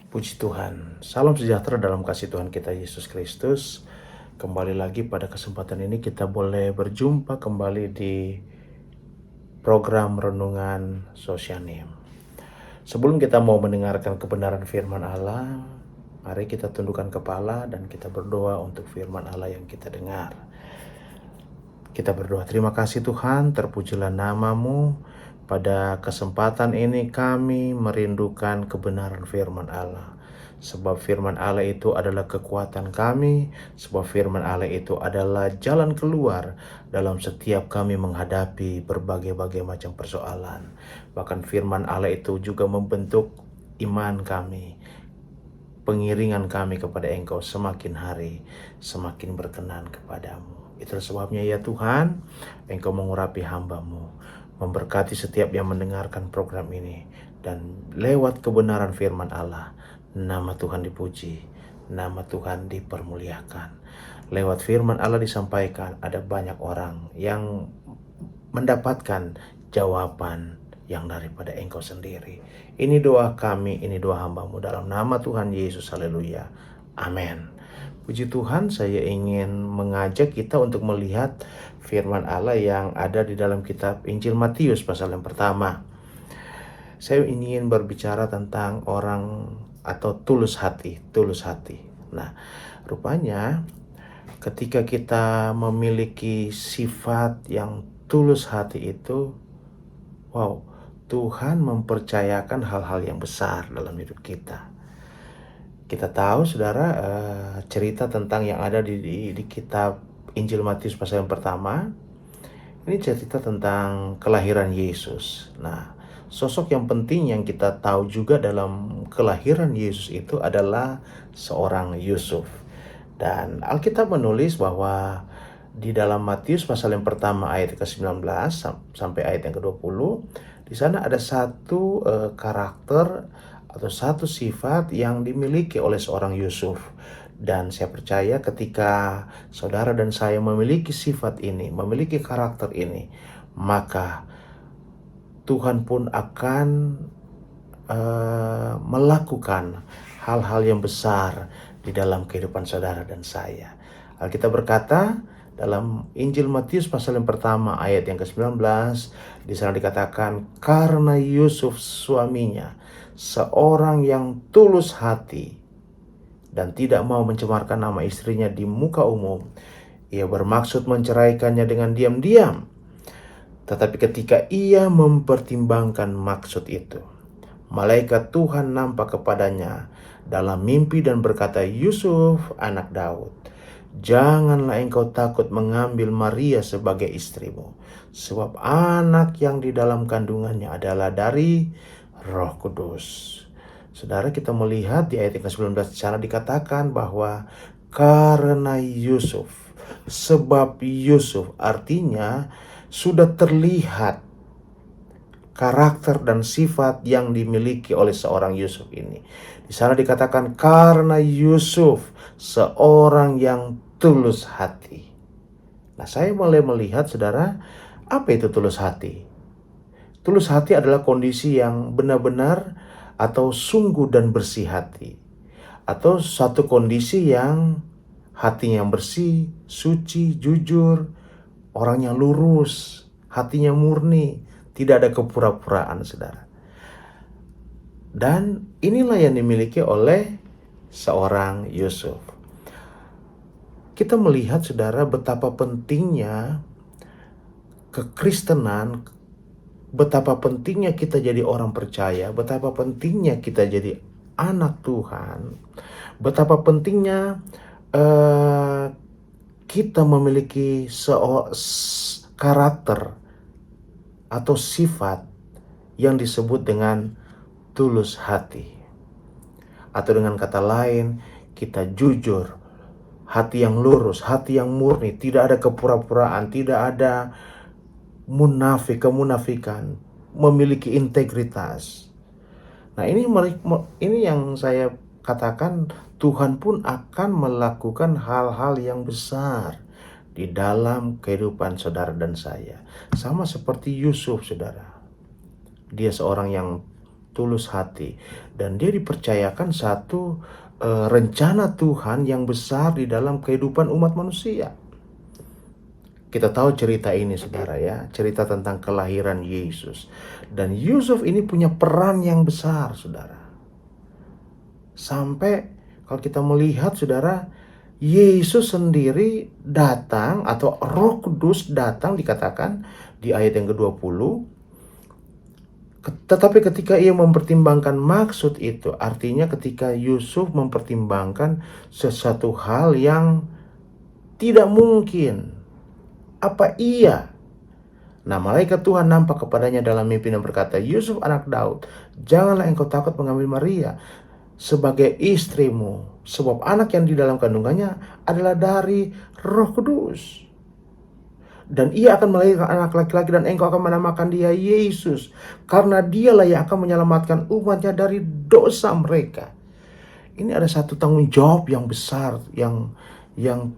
Puji Tuhan, salam sejahtera dalam kasih Tuhan kita Yesus Kristus. Kembali lagi pada kesempatan ini kita boleh berjumpa kembali di program Renungan Sosianim. Sebelum kita mau mendengarkan kebenaran firman Allah, mari kita tundukkan kepala dan kita berdoa untuk firman Allah yang kita dengar. Kita berdoa, terima kasih Tuhan, terpujilah nama-Mu. Pada kesempatan ini kami merindukan kebenaran firman Allah. Sebab firman Allah itu adalah kekuatan kami, sebab firman Allah itu adalah jalan keluar dalam setiap kami menghadapi berbagai macam persoalan. Bahkan firman Allah itu juga membentuk iman kami, pengiringan kami kepada Engkau semakin hari semakin berkenan kepadamu. Itulah sebabnya ya Tuhan, Engkau mengurapi hamba-Mu, memberkati setiap yang mendengarkan program ini, dan lewat kebenaran firman Allah, nama Tuhan dipuji, nama Tuhan dipermuliakan. Lewat firman Allah disampaikan, ada banyak orang yang mendapatkan jawaban yang daripada Engkau sendiri. Ini doa kami, ini doa hamba-Mu dalam nama Tuhan Yesus, haleluya, amin. Puji Tuhan, saya ingin mengajak kita untuk melihat firman Allah yang ada di dalam kitab Injil Matius pasal yang pertama. Saya ingin berbicara tentang orang atau tulus hati. Nah, rupanya ketika kita memiliki sifat yang tulus hati itu, wow, Tuhan mempercayakan hal-hal yang besar dalam hidup kita. Kita tahu saudara, cerita tentang yang ada di kitab Injil Matius pasal yang pertama. Ini cerita tentang kelahiran Yesus. Nah, sosok yang penting yang kita tahu juga dalam kelahiran Yesus itu adalah seorang Yusuf. Dan Alkitab menulis bahwa di dalam Matius pasal yang pertama ayat ke-19 sampai ayat yang ke-20, di sana ada satu karakter atau satu sifat yang dimiliki oleh seorang Yusuf. Dan saya percaya ketika saudara dan saya memiliki sifat ini, memiliki karakter ini, maka Tuhan pun akan melakukan hal-hal yang besar di dalam kehidupan saudara dan saya. Alkitab berkata dalam Injil Matius pasal yang pertama ayat yang ke-19, di sana dikatakan, karena Yusuf suaminya seorang yang tulus hati dan tidak mau mencemarkan nama istrinya di muka umum, ia bermaksud menceraikannya dengan diam-diam. Tetapi ketika ia mempertimbangkan maksud itu, malaikat Tuhan nampak kepadanya dalam mimpi dan berkata, Yusuf, anak Daud, janganlah engkau takut mengambil Maria sebagai istrimu, sebab anak yang di dalam kandungannya adalah dari Roh Kudus. Saudara, kita melihat di ayat ke-19 di sana dikatakan bahwa karena Yusuf, sebab Yusuf artinya sudah terlihat karakter dan sifat yang dimiliki oleh seorang Yusuf ini. Di sana dikatakan karena Yusuf seorang yang tulus hati. Nah, saya mulai melihat saudara, apa itu tulus hati? Tulus hati adalah kondisi yang benar-benar atau sungguh dan bersih hati. Atau satu kondisi yang hatinya bersih, suci, jujur, orangnya lurus, hatinya murni, tidak ada kepura-puraan, saudara. Dan inilah yang dimiliki oleh seorang Yusuf. Kita melihat, saudara, betapa pentingnya kekristenan, betapa pentingnya kita jadi orang percaya, betapa pentingnya kita jadi anak Tuhan, betapa pentingnya kita memiliki karakter atau sifat yang disebut dengan tulus hati. Atau dengan kata lain, kita jujur, hati yang lurus, hati yang murni, tidak ada kepura-puraan, tidak ada kemunafikan, memiliki integritas. Nah, ini yang saya katakan, Tuhan pun akan melakukan hal-hal yang besar di dalam kehidupan saudara dan saya. Sama seperti Yusuf, saudara. Dia seorang yang tulus hati. Dan dia dipercayakan satu rencana Tuhan yang besar di dalam kehidupan umat manusia. Kita tahu cerita ini saudara ya, cerita tentang kelahiran Yesus. Dan Yusuf ini punya peran yang besar saudara. Sampai kalau kita melihat saudara, Yesus sendiri datang atau Roh Kudus datang dikatakan di ayat yang ke-20. Tetapi ketika ia mempertimbangkan maksud itu, artinya ketika Yusuf mempertimbangkan sesuatu hal yang tidak mungkin. Apa iya? Nah, malaikat Tuhan nampak kepadanya dalam mimpi dan berkata, Yusuf anak Daud, janganlah engkau takut mengambil Maria sebagai istrimu, sebab anak yang di dalam kandungannya adalah dari Roh Kudus. Dan ia akan melahirkan anak laki-laki dan engkau akan menamakan dia Yesus, karena dialah yang akan menyelamatkan umatnya dari dosa mereka. Ini ada satu tanggung jawab yang besar yang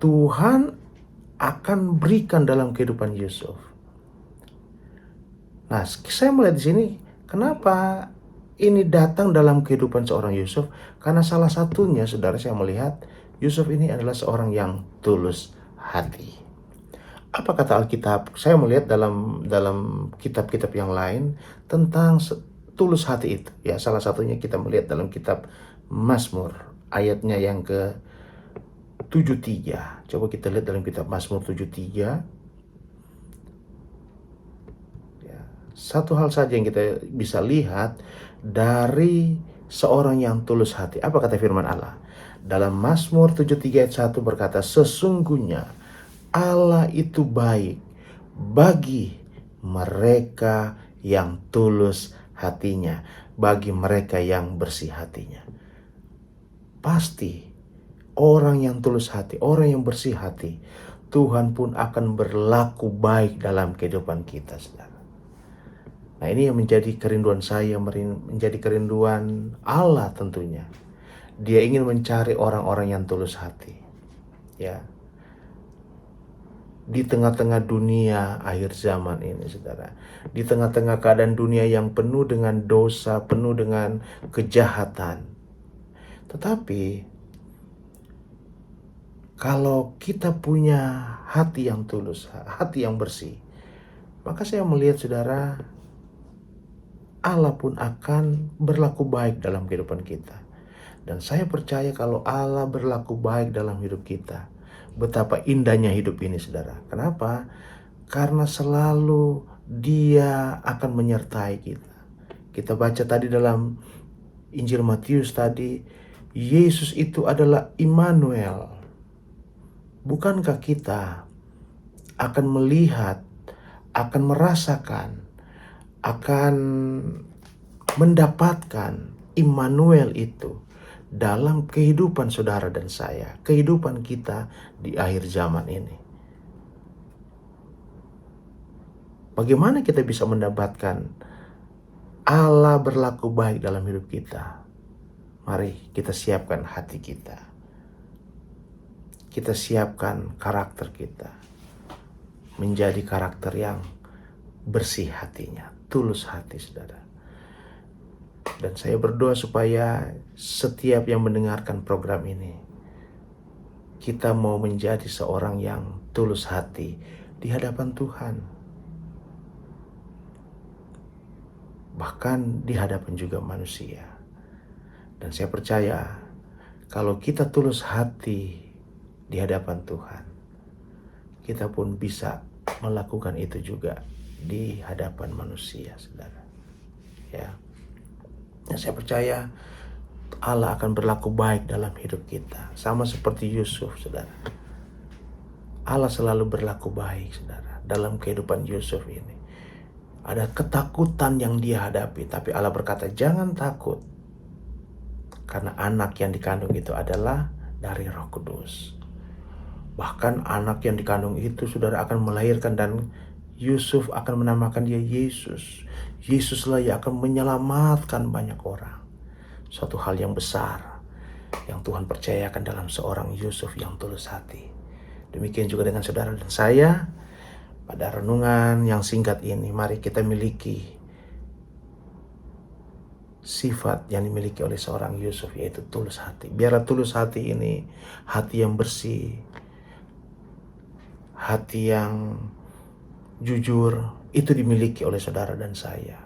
Tuhan akan berikan dalam kehidupan Yusuf. Nah, saya melihat di sini kenapa ini datang dalam kehidupan seorang Yusuf, karena salah satunya saudara saya melihat Yusuf ini adalah seorang yang tulus hati. Apa kata Alkitab? Saya melihat dalam kitab-kitab yang lain tentang tulus hati itu. Ya, salah satunya kita melihat dalam kitab Mazmur ayatnya yang ke-73. Coba kita lihat dalam kitab Mazmur 73. Ya, satu hal saja yang kita bisa lihat dari seorang yang tulus hati. Apa kata firman Allah? Dalam Mazmur 73 ayat 1 berkata, sesungguhnya Allah itu baik bagi mereka yang tulus hatinya, bagi mereka yang bersih hatinya. Pasti orang yang tulus hati, orang yang bersih hati, Tuhan pun akan berlaku baik dalam kehidupan kita, saudara. Nah, ini yang menjadi kerinduan saya, menjadi kerinduan Allah tentunya. Dia ingin mencari orang-orang yang tulus hati. Ya. Di tengah-tengah dunia akhir zaman ini, saudara. Di tengah-tengah keadaan dunia yang penuh dengan dosa, penuh dengan kejahatan. Tetapi, kalau kita punya hati yang tulus, hati yang bersih, maka saya melihat, saudara, Allah pun akan berlaku baik dalam kehidupan kita. Dan saya percaya kalau Allah berlaku baik dalam hidup kita, betapa indahnya hidup ini, saudara. Kenapa? Karena selalu Dia akan menyertai kita. Kita baca tadi dalam Injil Matius tadi, Yesus itu adalah Immanuel. Bukankah kita akan melihat, akan merasakan, akan mendapatkan Immanuel itu dalam kehidupan saudara dan saya, kehidupan kita di akhir zaman ini. Bagaimana kita bisa mendapatkan Allah berlaku baik dalam hidup kita? Mari kita siapkan hati kita. Kita siapkan karakter kita menjadi karakter yang bersih hatinya, tulus hati, saudara. Dan saya berdoa supaya setiap yang mendengarkan program ini, kita mau menjadi seorang yang tulus hati di hadapan Tuhan. Bahkan di hadapan juga manusia. Dan saya percaya kalau kita tulus hati di hadapan Tuhan, kita pun bisa melakukan itu juga di hadapan manusia, saudara. Ya. Dan saya percaya Allah akan berlaku baik dalam hidup kita. Sama seperti Yusuf, saudara. Allah selalu berlaku baik, saudara. Dalam kehidupan Yusuf ini. Ada ketakutan yang dia hadapi. Tapi Allah berkata, jangan takut. Karena anak yang dikandung itu adalah dari Roh Kudus. Bahkan anak yang dikandung itu, saudara, akan melahirkan dan Yusuf akan menamakan dia Yesus. Yesuslah yang akan menyelamatkan banyak orang. Suatu hal yang besar yang Tuhan percayakan dalam seorang Yusuf yang tulus hati. Demikian juga dengan saudara dan saya. Pada renungan yang singkat ini, mari kita miliki sifat yang dimiliki oleh seorang Yusuf, yaitu tulus hati. Biarlah tulus hati ini, hati yang bersih, hati yang jujur, itu dimiliki oleh saudara dan saya.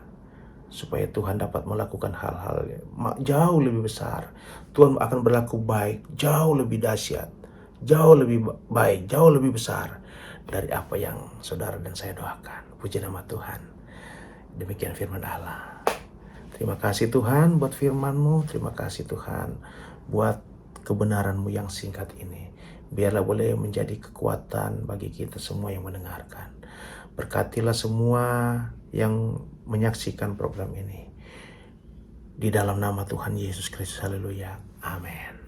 Supaya Tuhan dapat melakukan hal-hal jauh lebih besar. Tuhan akan berlaku baik, jauh lebih dahsyat, jauh lebih baik, jauh lebih besar dari apa yang saudara dan saya doakan. Puji nama Tuhan. Demikian firman Allah. Terima kasih Tuhan buat firman-Mu. Terima kasih Tuhan buat kebenaran-Mu yang singkat ini. Biarlah boleh menjadi kekuatan bagi kita semua yang mendengarkan. Berkatilah semua yang menyaksikan program ini. Di dalam nama Tuhan Yesus Kristus. Haleluya. Amin.